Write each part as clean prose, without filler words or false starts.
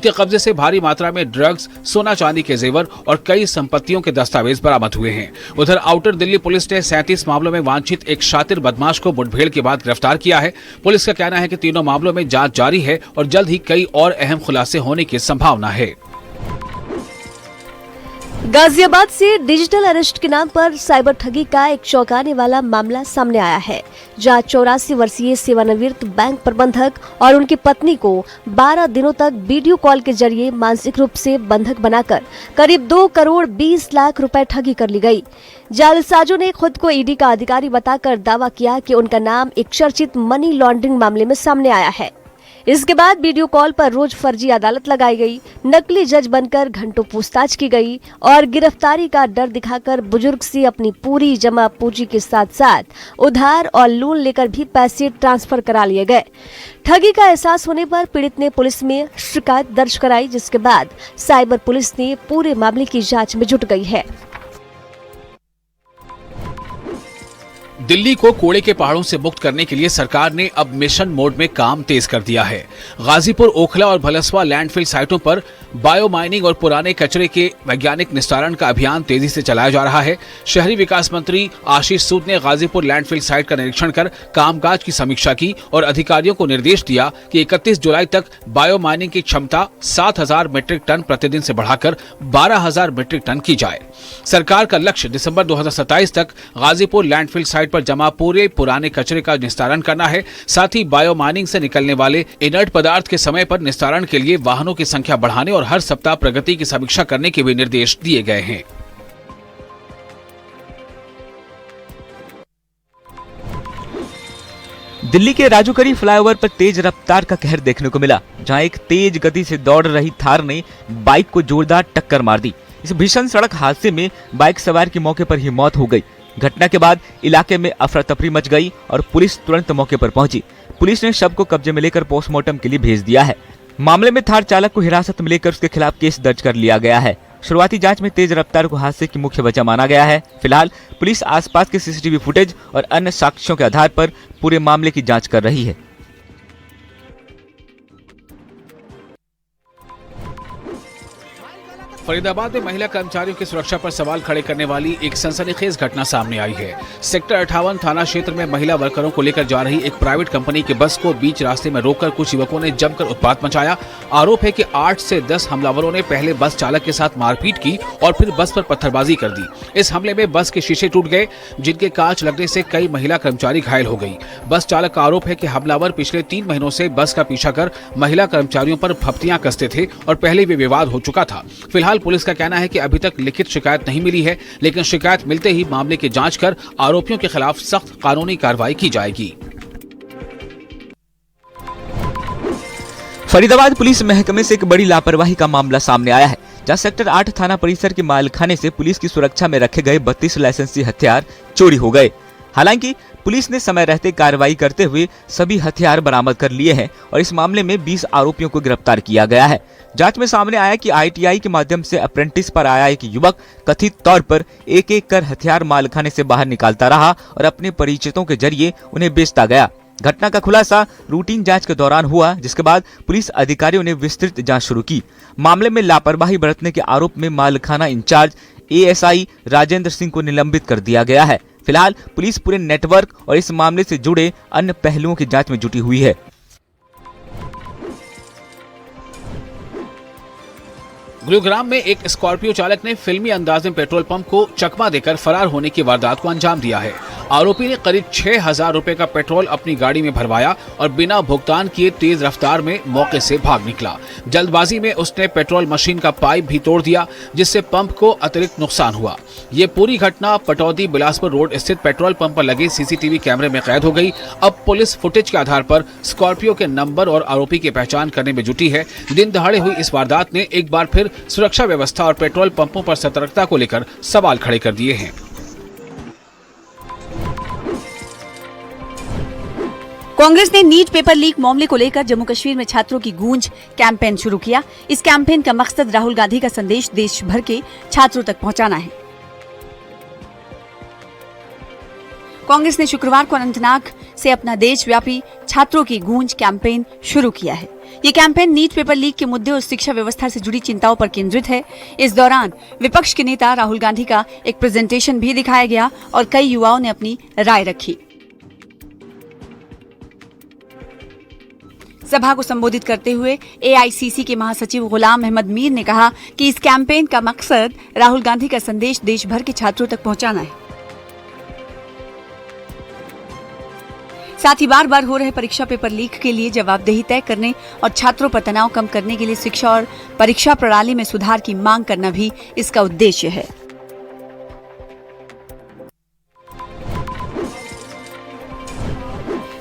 इनके कब्जे से भारी मात्रा में ड्रग्स, सोना चांदी के जेवर और कई संपत्तियों के दस्तावेज बरामद हुए हैं। उधर आउटर दिल्ली पुलिस ने 37 मामलों में वांछित एक शातिर बदमाश को मुठभेड़ के बाद गिरफ्तार किया है। पुलिस का कहना है कि तीनों मामलों में जांच जारी है और जल्द ही कई और अहम खुलासे होने की संभावना है। गाजियाबाद से डिजिटल अरेस्ट के नाम पर साइबर ठगी का एक चौंकाने वाला मामला सामने आया है, जहां 84 वर्षीय सेवानिवृत्त बैंक प्रबंधक और उनकी पत्नी को 12 दिनों तक वीडियो कॉल के जरिए मानसिक रूप से बंधक बनाकर करीब 2 करोड़ 20 लाख रुपए ठगी कर ली गई। जालसाजों ने खुद को ईडी का अधिकारी बताकर दावा किया कि उनका नाम एक चर्चित मनी लॉन्ड्रिंग मामले में सामने आया है। इसके बाद वीडियो कॉल पर रोज फर्जी अदालत लगाई गई, नकली जज बनकर घंटों पूछताछ की गई और गिरफ्तारी का डर दिखाकर बुजुर्ग से अपनी पूरी जमा पूंजी के साथ साथ उधार और लोन लेकर भी पैसे ट्रांसफर करा लिए गए। ठगी का एहसास होने पर पीड़ित ने पुलिस में शिकायत दर्ज कराई, जिसके बाद साइबर पुलिस ने पूरे मामले की जांच में जुट गई है। दिल्ली को कूड़े के पहाड़ों से मुक्त करने के लिए सरकार ने अब मिशन मोड में काम तेज कर दिया है। गाजीपुर, ओखला और भलसवा लैंडफिल साइटों पर बायो माइनिंग और पुराने कचरे के वैज्ञानिक निस्तारण का अभियान तेजी से चलाया जा रहा है। शहरी विकास मंत्री आशीष सूद ने गाजीपुर लैंडफिल साइट का निरीक्षण कर कामकाज की समीक्षा की और अधिकारियों को निर्देश दिया कि 31 जुलाई तक बायो माइनिंग की क्षमता 7,000 मीट्रिक टन प्रतिदिन से बढ़ाकर 12,000 मीट्रिक टन की जाए। सरकार का लक्ष्य दिसंबर 2027 तक गाजीपुर लैंडफिल साइट पर जमा पूरे पुराने कचरे का निस्तारण करना है। साथ ही बायो माइनिंग से निकलने वाले इनर्ट पदार्थ के समय पर निस्तारण के लिए वाहनों की संख्या बढ़ाने और हर सप्ताह प्रगति की समीक्षा करने के भी निर्देश दिए गए हैं। दिल्ली के राजूकरी फ्लाईओवर पर तेज रफ्तार का कहर देखने को मिला, जहां एक तेज गति से दौड़ रही थार ने बाइक को जोरदार टक्कर मार दी। इस भीषण सड़क हादसे में बाइक सवार की मौके पर ही मौत हो गई। घटना के बाद इलाके में अफरा तफरी मच गई और पुलिस तुरंत मौके पर पहुंची। पुलिस ने शव को कब्जे में लेकर पोस्टमार्टम के लिए भेज दिया है। मामले में थार चालक को हिरासत में लेकर उसके खिलाफ केस दर्ज कर लिया गया है। शुरुआती जांच में तेज रफ्तार को हादसे की मुख्य वजह माना गया है। फिलहाल पुलिस आसपास के सीसीटीवी फुटेज और अन्य साक्ष्यों के आधार पर पूरे मामले की जांच कर रही है। फरीदाबाद में महिला कर्मचारियों की सुरक्षा पर सवाल खड़े करने वाली एक सनसनीखेज घटना सामने आई है। सेक्टर 58 थाना क्षेत्र में महिला वर्करों को लेकर जा रही एक प्राइवेट कंपनी की बस को बीच रास्ते में रोककर कुछ युवकों ने जमकर उत्पात मचाया। आरोप है कि 8 से 10 हमलावरों ने पहले बस चालक के साथ मारपीट की और फिर बस पर पत्थरबाजी कर दी। इस हमले में बस के शीशे टूट गए, जिनके कांच लगने से कई महिला कर्मचारी घायल हो गई। बस चालक का आरोप है कि हमलावर पिछले 3 महीनों से बस का पीछा कर महिला कर्मचारियों पर फप्तियां कसते थे और पहले भी विवाद हो चुका था। फिलहाल पुलिस का कहना है कि अभी तक लिखित शिकायत नहीं मिली है, लेकिन शिकायत मिलते ही मामले की जांच कर आरोपियों के खिलाफ सख्त कानूनी कार्रवाई की जाएगी। फरीदाबाद पुलिस महकमे से एक बड़ी लापरवाही का मामला सामने आया है, जहां सेक्टर 8 थाना परिसर के मालखाने से पुलिस की सुरक्षा में रखे गए 32 लाइसेंसी हथियार चोरी हो गए। हालांकि पुलिस ने समय रहते कार्रवाई करते हुए सभी हथियार बरामद कर लिए हैं और इस मामले में 20 आरोपियों को गिरफ्तार किया गया है। जांच में सामने आया कि ITI के माध्यम से अप्रेंटिस पर आया एक युवक कथित तौर पर एक-एक कर हथियार मालखाने से बाहर निकालता रहा और अपने परिचितों के जरिए उन्हें बेचता गया। घटना का खुलासा रूटीन जांच के दौरान हुआ, जिसके बाद पुलिस अधिकारियों ने विस्तृत जांच शुरू की। मामले में लापरवाही बरतने के आरोप में मालखाना इंचार्ज ASI राजेंद्र सिंह को निलंबित कर दिया गया है। फिलहाल पुलिस पूरे नेटवर्क और इस मामले से जुड़े अन्य पहलुओं की जांच में जुटी हुई है। गुरुग्राम में एक स्कॉर्पियो चालक ने फिल्मी अंदाज में पेट्रोल पंप को चकमा देकर फरार होने की वारदात को अंजाम दिया है। आरोपी ने करीब 6,000 रुपए का पेट्रोल अपनी गाड़ी में भरवाया और बिना भुगतान किए तेज रफ्तार में मौके से भाग निकला। जल्दबाजी में उसने पेट्रोल मशीन का पाइप भी तोड़ दिया, जिससे पंप को अतिरिक्त नुकसान हुआ। ये पूरी घटना पटौदी बिलासपुर रोड स्थित पेट्रोल पंप पर लगे CCTV कैमरे में कैद हो गई। अब पुलिस फुटेज के आधार पर स्कॉर्पियो के नंबर और आरोपी की पहचान करने में जुटी है। दिन दहाड़े हुई इस वारदात ने एक बार फिर सुरक्षा व्यवस्था और पेट्रोल पंपों पर सतर्कता को लेकर सवाल खड़े कर दिए हैं। कांग्रेस ने नीट पेपर लीक मामले को लेकर जम्मू कश्मीर में छात्रों की गूंज कैंपेन शुरू किया। इस कैंपेन का मकसद राहुल गांधी का संदेश देश भर के छात्रों तक पहुंचाना है। कांग्रेस ने शुक्रवार को अनंतनाग से अपना देशव्यापी छात्रों की गूंज कैंपेन शुरू किया है। ये कैंपेन नीट पेपर लीक के मुद्दे और शिक्षा व्यवस्था से जुड़ी चिंताओं पर केंद्रित है। इस दौरान विपक्ष के नेता राहुल गांधी का एक प्रेजेंटेशन भी दिखाया गया और कई युवाओं ने अपनी राय रखी। सभा को संबोधित करते हुए एआईसीसी के महासचिव गुलाम अहमद मीर ने कहा कि इस कैंपेन का मकसद राहुल गांधी का संदेश देश भर के छात्रों तक पहुंचाना है। साथ ही बार बार हो रहे परीक्षा पेपर लीक के लिए जवाबदेही तय करने और छात्रों पर तनाव कम करने के लिए शिक्षा और परीक्षा प्रणाली में सुधार की मांग करना भी इसका उद्देश्य है।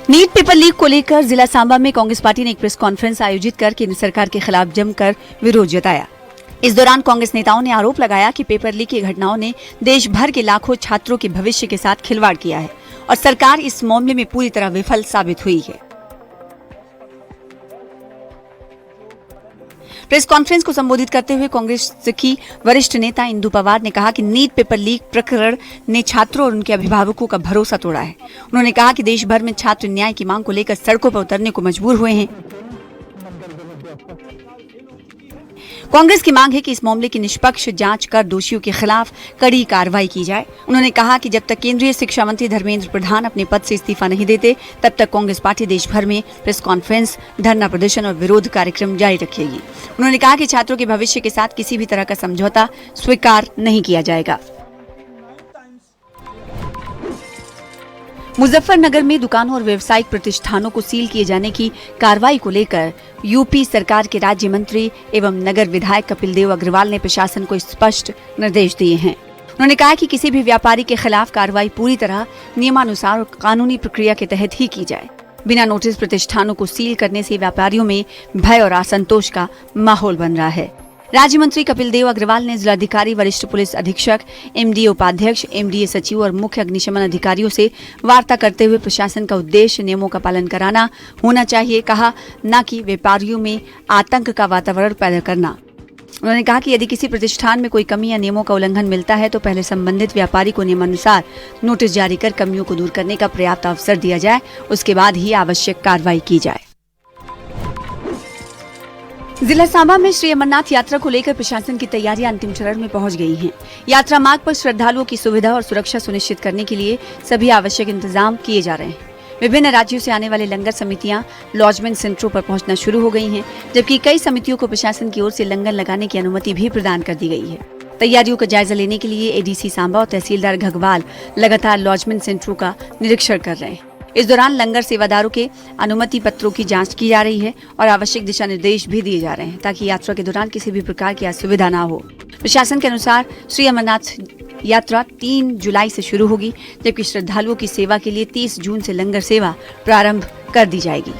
नीट पेपर लीक को लेकर जिला सांबा में कांग्रेस पार्टी ने एक प्रेस कॉन्फ्रेंस आयोजित कर केंद्र सरकार के खिलाफ जमकर विरोध जताया। इस दौरान कांग्रेस नेताओं ने आरोप लगाया कि पेपर लीक की घटनाओं ने देश भर के लाखों छात्रों के भविष्य के साथ खिलवाड़ किया है और सरकार इस मामले में पूरी तरह विफल साबित हुई है। प्रेस कॉन्फ्रेंस को संबोधित करते हुए कांग्रेस की वरिष्ठ नेता इंदु पवार ने कहा कि नीट पेपर लीक प्रकरण ने छात्रों और उनके अभिभावकों का भरोसा तोड़ा है। उन्होंने कहा कि देश भर में छात्र न्याय की मांग को लेकर सड़कों पर उतरने को मजबूर हुए हैं। कांग्रेस की मांग है कि इस मामले की निष्पक्ष जांच कर दोषियों के खिलाफ कड़ी कार्रवाई की जाए। उन्होंने कहा कि जब तक केंद्रीय शिक्षा मंत्री धर्मेंद्र प्रधान अपने पद से इस्तीफा नहीं देते तब तक कांग्रेस पार्टी देश भर में प्रेस कॉन्फ्रेंस, धरना प्रदर्शन और विरोध कार्यक्रम जारी रखेगी। उन्होंने कहा कि छात्रों के भविष्य के साथ किसी भी तरह का समझौता स्वीकार नहीं किया जाएगा। मुजफ्फरनगर में दुकानों और व्यावसायिक प्रतिष्ठानों को सील किए जाने की कार्रवाई को लेकर यूपी सरकार के राज्य मंत्री एवं नगर विधायक कपिल देव अग्रवाल ने प्रशासन को स्पष्ट निर्देश दिए हैं। उन्होंने कहा कि किसी भी व्यापारी के खिलाफ कार्रवाई पूरी तरह नियमानुसार और कानूनी प्रक्रिया के तहत ही की जाए। बिना नोटिस प्रतिष्ठानों को सील करने से व्यापारियों में भय और असंतोष का माहौल बन रहा है। राज्य मंत्री कपिल देव अग्रवाल ने जिलाधिकारी, वरिष्ठ पुलिस अधीक्षक, एमडीए उपाध्यक्ष, एमडीए सचिव और मुख्य अग्निशमन अधिकारियों से वार्ता करते हुए प्रशासन का उद्देश्य नियमों का पालन कराना होना चाहिए कहा, न कि व्यापारियों में आतंक का वातावरण पैदा करना। उन्होंने कहा कि यदि किसी प्रतिष्ठान में कोई कमी या नियमों का उल्लंघन मिलता है तो पहले संबंधित व्यापारी को नियमानुसार नोटिस जारी कर कमियों को दूर करने का पर्याप्त अवसर दिया जाए, उसके बाद ही आवश्यक कार्रवाई की जाए। जिला सांबा में श्री अमरनाथ यात्रा को लेकर प्रशासन की तैयारियां अंतिम चरण में पहुंच गई हैं। यात्रा मार्ग पर श्रद्धालुओं की सुविधा और सुरक्षा सुनिश्चित करने के लिए सभी आवश्यक इंतजाम किए जा रहे हैं। विभिन्न राज्यों से आने वाले लंगर समितियां लॉजमेंट सेंटरों पर पहुंचना शुरू हो गई हैं, जबकि कई समितियों को प्रशासन की ओर से लंगर लगाने की अनुमति भी प्रदान कर दी गई है। तैयारियों का जायजा लेने के लिए एडीसी सांबा और तहसीलदार घगवाल लगातार लॉजमेंट सेंटरों का निरीक्षण कर रहे हैं। इस दौरान लंगर सेवादारों के अनुमति पत्रों की जांच की जा रही है और आवश्यक दिशा निर्देश भी दिए जा रहे हैं ताकि यात्रा के दौरान किसी भी प्रकार की असुविधा न हो। प्रशासन के अनुसार श्री अमरनाथ यात्रा 3 जुलाई से शुरू होगी, जबकि श्रद्धालुओं की सेवा के लिए 30 जून से लंगर सेवा प्रारंभ कर दी जाएगी।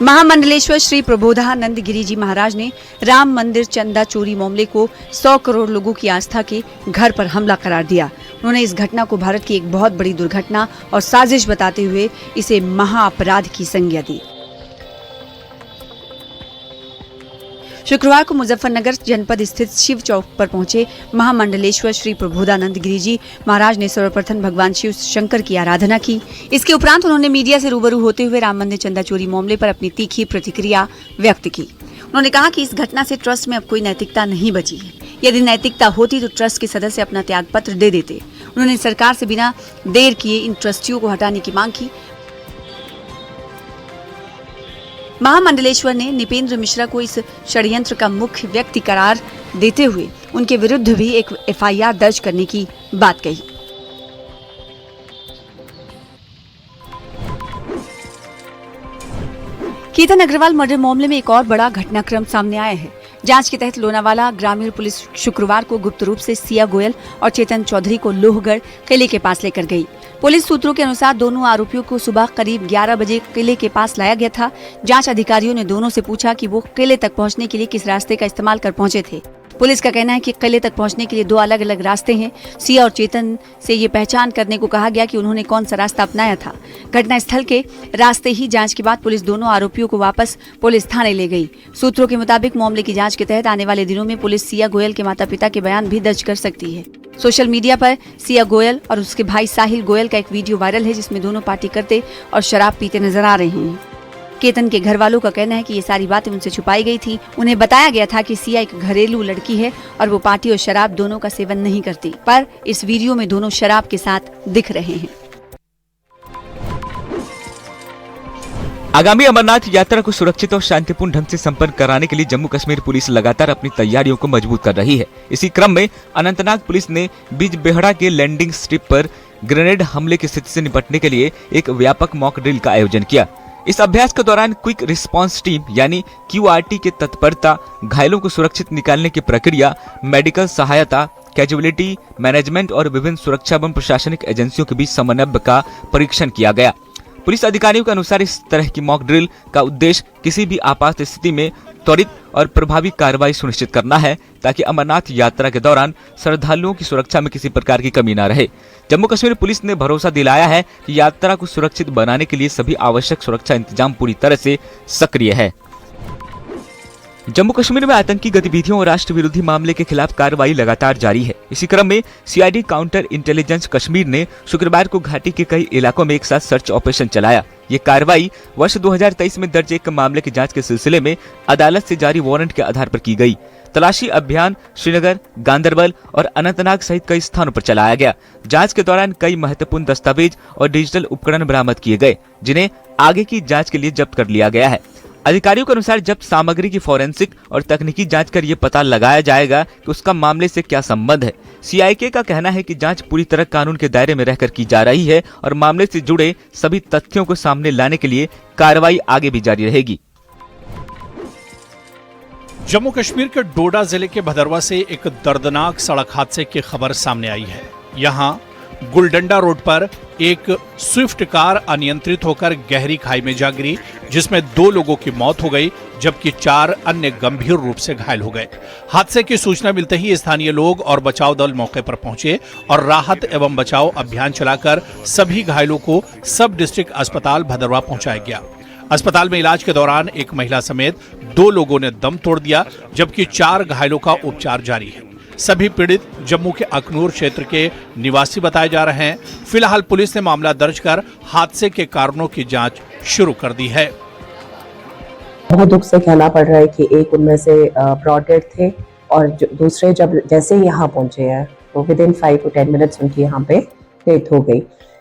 महामंडलेश्वर श्री प्रबोधानंद गिरी जी महाराज ने राम मंदिर चंदा चोरी मामले को 100 करोड़ लोगों की आस्था के घर पर हमला करार दिया। उन्होंने इस घटना को भारत की एक बहुत बड़ी दुर्घटना और साजिश बताते हुए इसे महाअपराध की संज्ञा दी। शुक्रवार को मुजफ्फरनगर जनपद स्थित शिव चौक पर पहुंचे महामंडलेश्वर श्री प्रबोधानंद गिरी जी महाराज ने सर्वप्रथम भगवान शिव शंकर की आराधना की। इसके उपरांत उन्होंने मीडिया से रूबरू होते हुए राम मंदिर चंदा चोरी मामले पर अपनी तीखी प्रतिक्रिया व्यक्त की। उन्होंने कहा कि इस घटना से ट्रस्ट में अब कोई नैतिकता नहीं बची है। यदि नैतिकता होती तो ट्रस्ट के सदस्य अपना त्यागपत्र दे देते। उन्होंने सरकार से बिना देर किए इन ट्रस्टियों को हटाने की मांग की। महामंडलेश्वर ने निपेंद्र मिश्रा को इस षड्यंत्र का मुख्य व्यक्ति करार देते हुए उनके विरुद्ध भी एक एफआईआर दर्ज करने की बात कही। केतन अग्रवाल मर्डर मामले में एक और बड़ा घटनाक्रम सामने आया है। जांच के तहत लोनावाला ग्रामीण पुलिस शुक्रवार को गुप्त रूप से सिया गोयल और चेतन चौधरी को लोहगढ़ किले के पास लेकर गई। पुलिस सूत्रों के अनुसार दोनों आरोपियों को सुबह करीब 11 बजे किले के पास लाया गया था। जांच अधिकारियों ने दोनों से पूछा कि वो किले तक पहुंचने के लिए किस रास्ते का इस्तेमाल कर पहुंचे थे। पुलिस का कहना है कि किले तक पहुंचने के लिए 2 अलग अलग रास्ते हैं। सिया और चेतन से ये पहचान करने को कहा गया कि उन्होंने कौन सा रास्ता अपनाया था। घटनास्थल के रास्ते ही जांच के बाद पुलिस दोनों आरोपियों को वापस पुलिस थाने ले गई। सूत्रों के मुताबिक मामले की जांच के तहत आने वाले दिनों में पुलिस सिया गोयल के माता पिता के बयान भी दर्ज कर सकती है। सोशल मीडिया पर सिया गोयल और उसके भाई साहिल गोयल का एक वीडियो वायरल है जिसमें दोनों पार्टी करते और शराब पीते नजर आ रहे हैं। केतन के घर वालों का कहना है कि ये सारी बातें उनसे छुपाई गई थी। उन्हें बताया गया था कि सिया एक घरेलू लड़की है और वो पार्टी और शराब दोनों का सेवन नहीं करती, पर इस वीडियो में दोनों शराब के साथ दिख रहे हैं। आगामी अमरनाथ यात्रा को सुरक्षित और शांतिपूर्ण ढंग से संपन्न कराने के लिए जम्मू कश्मीर पुलिस लगातार अपनी तैयारियों को मजबूत कर रही है। इसी क्रम में अनंतनाग पुलिस ने बिजबेहड़ा के लैंडिंग स्ट्रिप पर ग्रेनेड हमले की स्थिति से निपटने के लिए एक व्यापक मॉक ड्रिल का आयोजन किया। इस अभ्यास के दौरान क्विक रिस्पांस टीम यानी QRT की तत्परता, घायलों को सुरक्षित निकालने की प्रक्रिया, मेडिकल सहायता, कैजुअलिटी मैनेजमेंट और विभिन्न सुरक्षा एवं प्रशासनिक एजेंसियों के बीच समन्वय का परीक्षण किया गया। पुलिस अधिकारियों के अनुसार इस तरह की मॉक ड्रिल का उद्देश्य किसी भी आपात स्थिति में त्वरित और प्रभावी कार्रवाई सुनिश्चित करना है ताकि अमरनाथ यात्रा के दौरान श्रद्धालुओं की सुरक्षा में किसी प्रकार की कमी न रहे। जम्मू कश्मीर पुलिस ने भरोसा दिलाया है कि यात्रा को सुरक्षित बनाने के लिए सभी आवश्यक सुरक्षा इंतजाम पूरी तरह से सक्रिय है। जम्मू कश्मीर में आतंकी गतिविधियों और राष्ट्र विरोधी मामले के खिलाफ कार्रवाई लगातार जारी है। इसी क्रम में CID काउंटर इंटेलिजेंस कश्मीर ने शुक्रवार को घाटी के कई इलाकों में एक साथ सर्च ऑपरेशन चलाया। ये कार्रवाई वर्ष 2023 में दर्ज एक मामले की जांच के सिलसिले में अदालत से जारी वारंट के आधार पर की गई। तलाशी अभियान श्रीनगर, गांदरबल और अनंतनाग सहित कई स्थानों पर चलाया गया। जांच के दौरान कई महत्वपूर्ण दस्तावेज और डिजिटल उपकरण बरामद किए गए, जिन्हें आगे की जांच के लिए जब्त कर लिया गया है। अधिकारियों के अनुसार जब्त सामग्री की फोरेंसिक और तकनीकी जांच कर ये पता लगाया जाएगा कि उसका मामले से क्या संबंध है। CIK का कहना है कि जांच पूरी तरह कानून के दायरे में रहकर की जा रही है और मामले से जुड़े सभी तथ्यों को सामने लाने के लिए कार्रवाई आगे भी जारी रहेगी। जम्मू कश्मीर के डोडा जिले के भदरवा से एक दर्दनाक सड़क हादसे की खबर सामने आई है। यहाँ गुलडंडा रोड पर एक स्विफ्ट कार अनियंत्रित होकर गहरी खाई में जा गिरी, जिसमें 2 लोगों की मौत हो गई जबकि 4 अन्य गंभीर रूप से घायल हो गए। हादसे की सूचना मिलते ही स्थानीय लोग और बचाव दल मौके पर पहुंचे और राहत एवं बचाव अभियान चलाकर सभी घायलों को सब डिस्ट्रिक्ट अस्पताल भदरवा पहुंचाया गया। अस्पताल में इलाज के दौरान एक महिला समेत 2 लोगों ने दम तोड़ दिया जबकि 4 घायलों का उपचार जारी है। सभी पीड़ित जम्मू के अखनूर क्षेत्र के निवासी बताए जा रहे हैं। फिलहाल पुलिस ने मामला दर्ज कर हादसे के कारणों की जांच शुरू कर दी है। बहुत दुख से कहना पड़ रहा है कि एक उनमें से ब्रॉड डेड थे और दूसरे जब जैसे ही यहाँ पहुंचे हैं तो विदिन 5 to 10 मिनट्स उनकी यहाँ पे डेथ हो गई।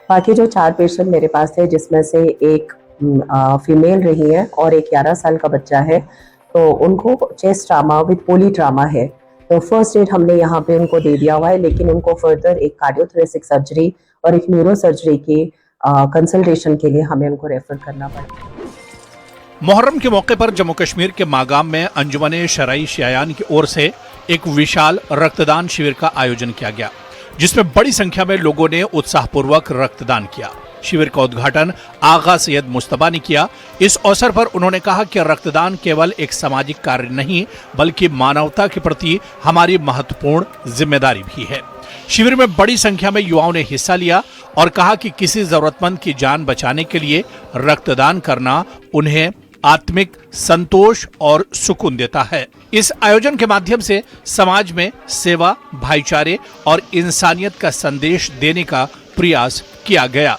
बाकी जो 4 पेशेंट मेरे पास थे, जिसमें से एक फीमेल रही है और एक 11 साल का बच्चा है, तो उनको chest trauma with poly trauma है। तो फर्स्ट एड हमने यहाँ पे उनको दे दिया हुआ है, लेकिन उनको फर्दर एक कार्डियोथोरेसिक सर्जरी और एक न्यूरो सर्जरी की कंसल्टेशन के लिए हमें उनको रेफर करना पड़ा। मुहर्रम के मौके पर जम्मू कश्मीर के मागाम में अंजुमन शराई शयान की ओर से एक विशाल रक्तदान शिविर का आयोजन किया गया, जिसमें बड़ी संख्या में लोगों ने उत्साहपूर्वक रक्तदान किया। शिविर का उद्घाटन आगा सैयद मुस्तफा ने किया। इस अवसर पर उन्होंने कहा कि रक्तदान केवल एक सामाजिक कार्य नहीं बल्कि मानवता के प्रति हमारी महत्वपूर्ण जिम्मेदारी भी है। शिविर में बड़ी संख्या में युवाओं ने हिस्सा लिया और कहा कि किसी जरूरतमंद की जान बचाने के लिए रक्तदान करना उन्हें आत्मिक संतोष और सुकून देता है। इस आयोजन के माध्यम से समाज में सेवा, भाईचारे और इंसानियत का संदेश देने का प्रयास किया गया।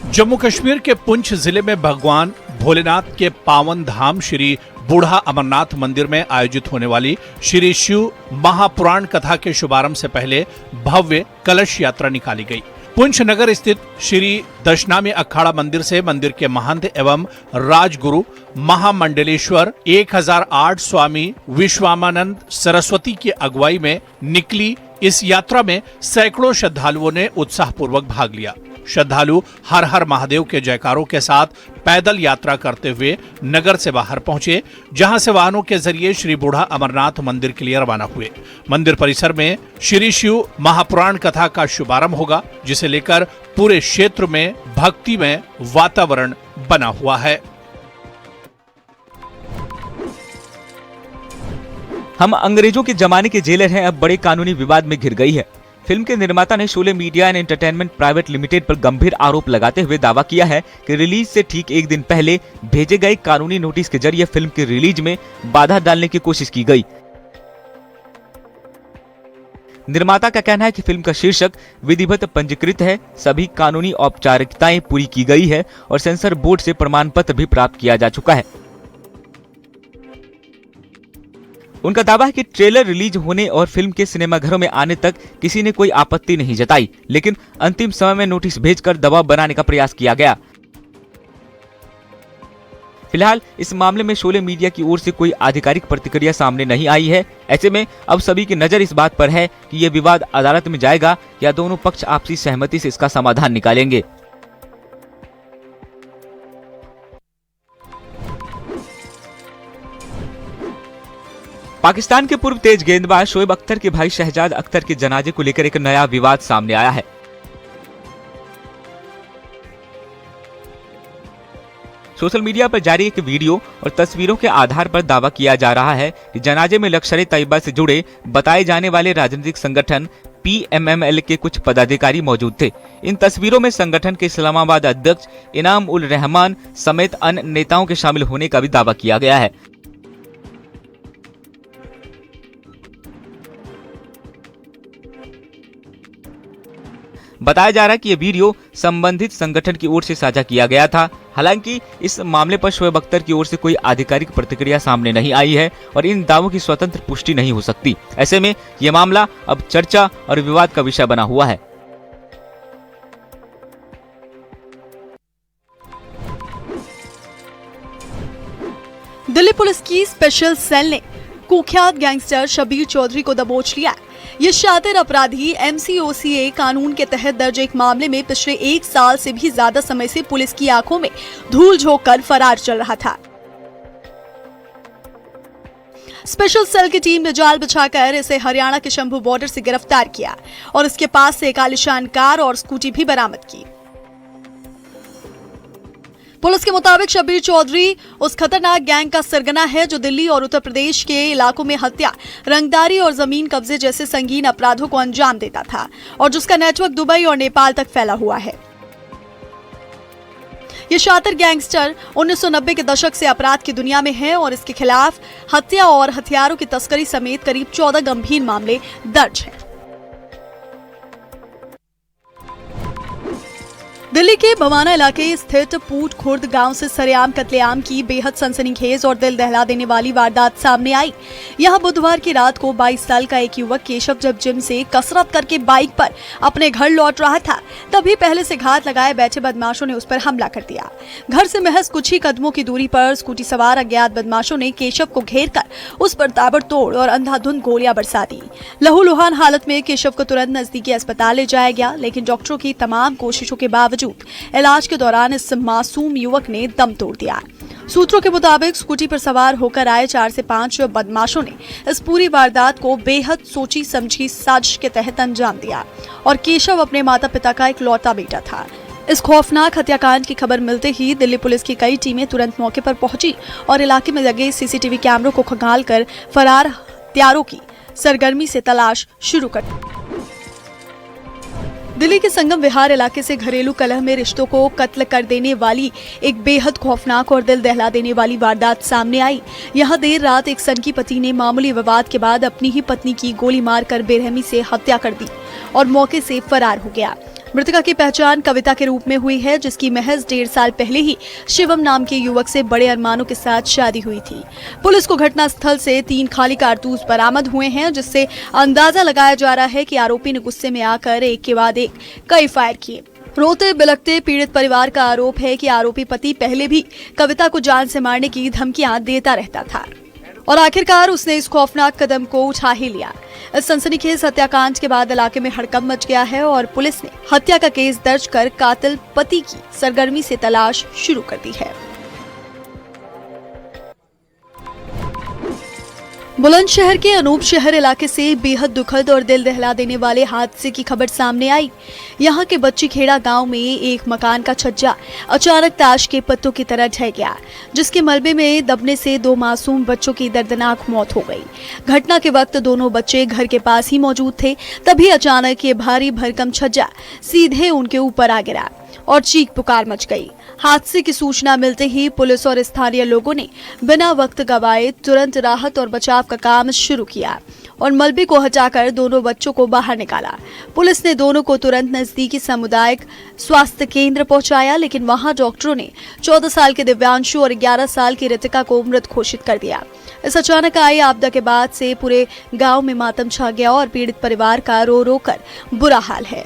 जम्मू कश्मीर के पुंछ जिले में भगवान भोलेनाथ के पावन धाम श्री बूढ़ा अमरनाथ मंदिर में आयोजित होने वाली श्री शिव महापुराण कथा के शुभारंभ से पहले भव्य कलश यात्रा निकाली गई। पुंछ नगर स्थित श्री दशनामी अखाड़ा मंदिर से मंदिर के महंत एवं राजगुरु महामंडलेश्वर 1008 स्वामी विश्वामानंद सरस्वती की अगुवाई में निकली इस यात्रा में सैकड़ों श्रद्धालुओं ने उत्साहपूर्वक भाग लिया। श्रद्धालु हर हर महादेव के जयकारों के साथ पैदल यात्रा करते हुए नगर से बाहर पहुंचे, जहां से वाहनों के जरिए श्री बूढ़ा अमरनाथ मंदिर के लिए रवाना हुए। मंदिर परिसर में श्री शिव महापुराण कथा का शुभारंभ होगा, जिसे लेकर पूरे क्षेत्र में भक्तिमय वातावरण बना हुआ है। हम अंग्रेजों के जमाने के जेलर हैं, अब बड़े कानूनी विवाद में घिर गई है। फिल्म के निर्माता ने Sholay media and entertainment private limited पर गंभीर आरोप लगाते हुए दावा किया है कि रिलीज से ठीक एक दिन पहले भेजे गए कानूनी नोटिस के जरिए फिल्म की रिलीज में बाधा डालने की कोशिश की गई। निर्माता का कहना है कि फिल्म का शीर्षक विधिवत पंजीकृत है, सभी कानूनी औपचारिकताएं पूरी की गई है और सेंसर बोर्ड से प्रमाण पत्र भी प्राप्त किया जा चुका है। उनका दावा है कि ट्रेलर रिलीज होने और फिल्म के सिनेमाघरों में आने तक किसी ने कोई आपत्ति नहीं जताई, लेकिन अंतिम समय में नोटिस भेजकर दबाव बनाने का प्रयास किया गया। फिलहाल इस मामले में शोले मीडिया की ओर से कोई आधिकारिक प्रतिक्रिया सामने नहीं आई है। ऐसे में अब सभी की नजर इस बात पर है कि ये विवाद अदालत में जाएगा या दोनों पक्ष आपसी सहमति से इसका समाधान निकालेंगे। पाकिस्तान के पूर्व तेज गेंदबाज शोएब अख्तर के भाई शहजाद अख्तर के जनाजे को लेकर एक नया विवाद सामने आया है। सोशल मीडिया पर जारी एक वीडियो और तस्वीरों के आधार पर दावा किया जा रहा है कि जनाजे में लश्कर ए तैयबा से जुड़े बताए जाने वाले राजनीतिक संगठन PMML के कुछ पदाधिकारी मौजूद थे। इन तस्वीरों में संगठन के इस्लामाबाद अध्यक्ष इनाम उल रहमान समेत अन्य नेताओं के शामिल होने का भी दावा किया गया है। बताया जा रहा है कि यह वीडियो संबंधित संगठन की ओर से साझा किया गया था। हालांकि इस मामले पर शोएब अख्तर की ओर से कोई आधिकारिक प्रतिक्रिया सामने नहीं आई है और इन दावों की स्वतंत्र पुष्टि नहीं हो सकती। ऐसे में यह मामला अब चर्चा और विवाद का विषय बना हुआ है। दिल्ली पुलिस की स्पेशल सेल ने कुख्यात गैंगस्टर शब्बीर चौधरी को दबोच लिया। ये शातिर अपराधी MCOCA कानून के तहत दर्ज एक मामले में पिछले 1 साल से भी ज्यादा समय से पुलिस की आंखों में धूल झोंक कर फरार चल रहा था। स्पेशल सेल की टीम ने जाल बिछाकर इसे हरियाणा के शंभू बॉर्डर से गिरफ्तार किया और इसके पास से एक आलीशान कार और स्कूटी भी बरामद की। पुलिस के मुताबिक शब्बीर चौधरी उस खतरनाक गैंग का सरगना है जो दिल्ली और उत्तर प्रदेश के इलाकों में हत्या, रंगदारी और जमीन कब्जे जैसे संगीन अपराधों को अंजाम देता था और जिसका नेटवर्क दुबई और नेपाल तक फैला हुआ है। ये शातिर गैंगस्टर 1990 के दशक से अपराध की दुनिया में है और इसके खिलाफ हत्या और हथियारों की तस्करी समेत करीब 14 गंभीर मामले दर्ज हैं। दिल्ली के बवाना इलाके स्थित पूट खुर्द गांव से सरेआम कत्लेआम की बेहद सनसनीखेज और दिल दहला देने वाली वारदात सामने आई। यहां बुधवार की रात को 22 साल का एक युवक केशव जब जिम से कसरत करके बाइक पर अपने घर लौट रहा था, तभी पहले से घात लगाए बैठे बदमाशों ने उस पर हमला कर दिया। घर से महज कुछ ही कदमों की दूरी पर स्कूटी सवार अज्ञात बदमाशों ने केशव को घेर कर उस पर ताबड़तोड़ और अंधाधुंध गोलियां बरसा दी। लहूलुहान हालत में केशव को तुरंत नजदीकी अस्पताल ले जाया गया, लेकिन डॉक्टरों की तमाम कोशिशों के बावजूद इलाज के दौरान इस मासूम युवक ने दम तोड़ दिया। सूत्रों के मुताबिक स्कूटी पर सवार होकर आए 4 से 5 बदमाशों ने इस पूरी वारदात को बेहद सोची समझी साजिश के तहत अंजाम दिया और केशव अपने माता पिता का इकलौता बेटा था। इस खौफनाक हत्याकांड की खबर मिलते ही दिल्ली पुलिस की कई टीमें तुरंत मौके पर पहुंची और इलाके में लगे CCTV कैमरों को खंगालकर फरार हत्यारों की सरगर्मी से तलाश शुरू कर दी। दिल्ली के संगम विहार इलाके से घरेलू कलह में रिश्तों को कत्ल कर देने वाली एक बेहद खौफनाक और दिल दहला देने वाली वारदात सामने आई। यहां देर रात एक सनकी पति ने मामूली विवाद के बाद अपनी ही पत्नी की गोली मारकर बेरहमी से हत्या कर दी और मौके से फरार हो गया। मृतका की पहचान कविता के रूप में हुई है, जिसकी महज 1.5 साल पहले ही शिवम नाम के युवक से बड़े अरमानों के साथ शादी हुई थी। पुलिस को घटनास्थल से 3 खाली कारतूस बरामद हुए हैं, जिससे अंदाजा लगाया जा रहा है कि आरोपी ने गुस्से में आकर एक के बाद एक कई फायर किए। रोते बिलखते पीड़ित परिवार का आरोप है कि आरोपी पति पहले भी कविता को जान से मारने की धमकियां देता रहता था और आखिरकार उसने इस खौफनाक कदम को उठा ही लिया। इस सनसनीखेज हत्याकांड के बाद इलाके में हड़कंप मच गया है और पुलिस ने हत्या का केस दर्ज कर कातिल पति की सरगर्मी से तलाश शुरू कर दी है। बुलंदशहर के अनूप शहर इलाके से बेहद दुखद और दिल दहला देने वाले हादसे की खबर सामने आई। यहाँ के बच्ची खेड़ा गांव में एक मकान का छज्जा अचानक ताश के पत्तों की तरह ढह गया, जिसके मलबे में दबने से 2 मासूम बच्चों की दर्दनाक मौत हो गई। घटना के वक्त दोनों बच्चे घर के पास ही मौजूद थे, तभी अचानक ये भारी भरकम छज्जा सीधे उनके ऊपर आ गिरा और चीख पुकार मच गई। हादसे की सूचना मिलते ही पुलिस और स्थानीय लोगों ने बिना वक्त गवाए तुरंत राहत और बचाव का काम शुरू किया और मलबे को हटाकर दोनों बच्चों को बाहर निकाला। पुलिस ने दोनों को तुरंत नजदीकी सामुदायिक स्वास्थ्य केंद्र पहुंचाया, लेकिन वहां डॉक्टरों ने 14 साल के दिव्यांशु और 11 साल की रितिका को मृत घोषित कर दिया। इस अचानक आई आपदा के बाद से पूरे गांव में मातम छा गया और पीड़ित परिवार का रो रो कर बुरा हाल है।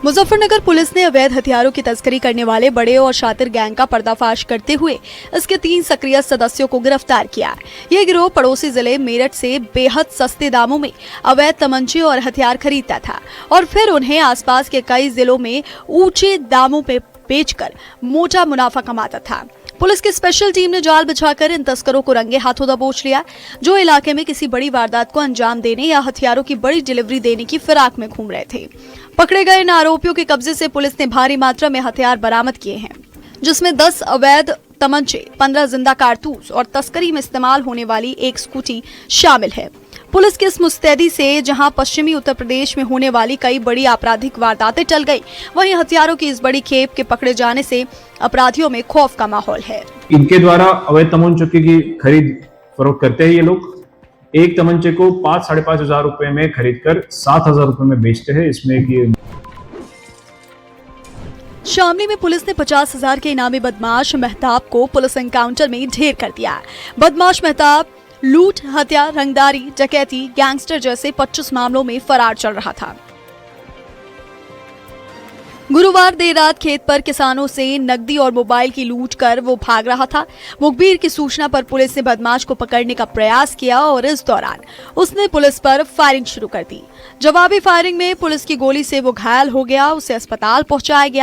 मुजफ्फरनगर पुलिस ने अवैध हथियारों की तस्करी करने वाले बड़े और शातिर गैंग का पर्दाफाश करते हुए इसके 3 सक्रिय सदस्यों को गिरफ्तार किया। यह गिरोह पड़ोसी जिले मेरठ से बेहद सस्ते दामों में अवैध तमंचे और हथियार खरीदता था और फिर उन्हें आसपास के कई जिलों में ऊंचे दामों पे बेचकर मोटा मुनाफा कमाता था। पुलिस की स्पेशल टीम ने जाल बिछाकर इन तस्करों को रंगे हाथों दबोच लिया, जो इलाके में किसी बड़ी वारदात को अंजाम देने या हथियारों की बड़ी डिलीवरी देने की फिराक में घूम रहे थे। पकड़े गए इन आरोपियों के कब्जे से पुलिस ने भारी मात्रा में हथियार बरामद किए हैं, जिसमें 10 अवैध तमंचे, 15 जिंदा कारतूस और तस्करी में इस्तेमाल होने वाली एक स्कूटी शामिल है। पुलिस की इस मुस्तैदी से जहां पश्चिमी उत्तर प्रदेश में होने वाली कई बड़ी आपराधिक वारदातें टल गई, वहीं हथियारों की इस बड़ी खेप के पकड़े जाने से अपराधियों में खौफ का माहौल है। इनके द्वारा अवैध तमंचों की खरीद फरोख्त करते हैं। ये लोग एक तमंचे को 5-5.5 हजार रुपए में खरीद कर 7,000 रुपए में बेचते हैं। इसमें कि शामली में पुलिस ने 50,000 के इनामी बदमाश मेहताब को पुलिस एनकाउंटर में ढेर कर दिया। बदमाश मेहताब लूट, हत्या, रंगदारी, डकैती, गैंगस्टर जैसे 25 मामलों में फरार चल रहा था। गुरुवार देर रात खेत पर किसानों से नकदी और मोबाइल की लूट कर वो भाग रहा था। मुखबिर की सूचना पर पुलिस ने बदमाश को पकड़ने का प्रयास किया और इस दौरान उसने पुलिस पर फायरिंग शुरू कर दी। जवाबी फायरिंग में पुलिस की गोली से वो घायल हो गया, उसे अस्पताल पहुंचाया गया।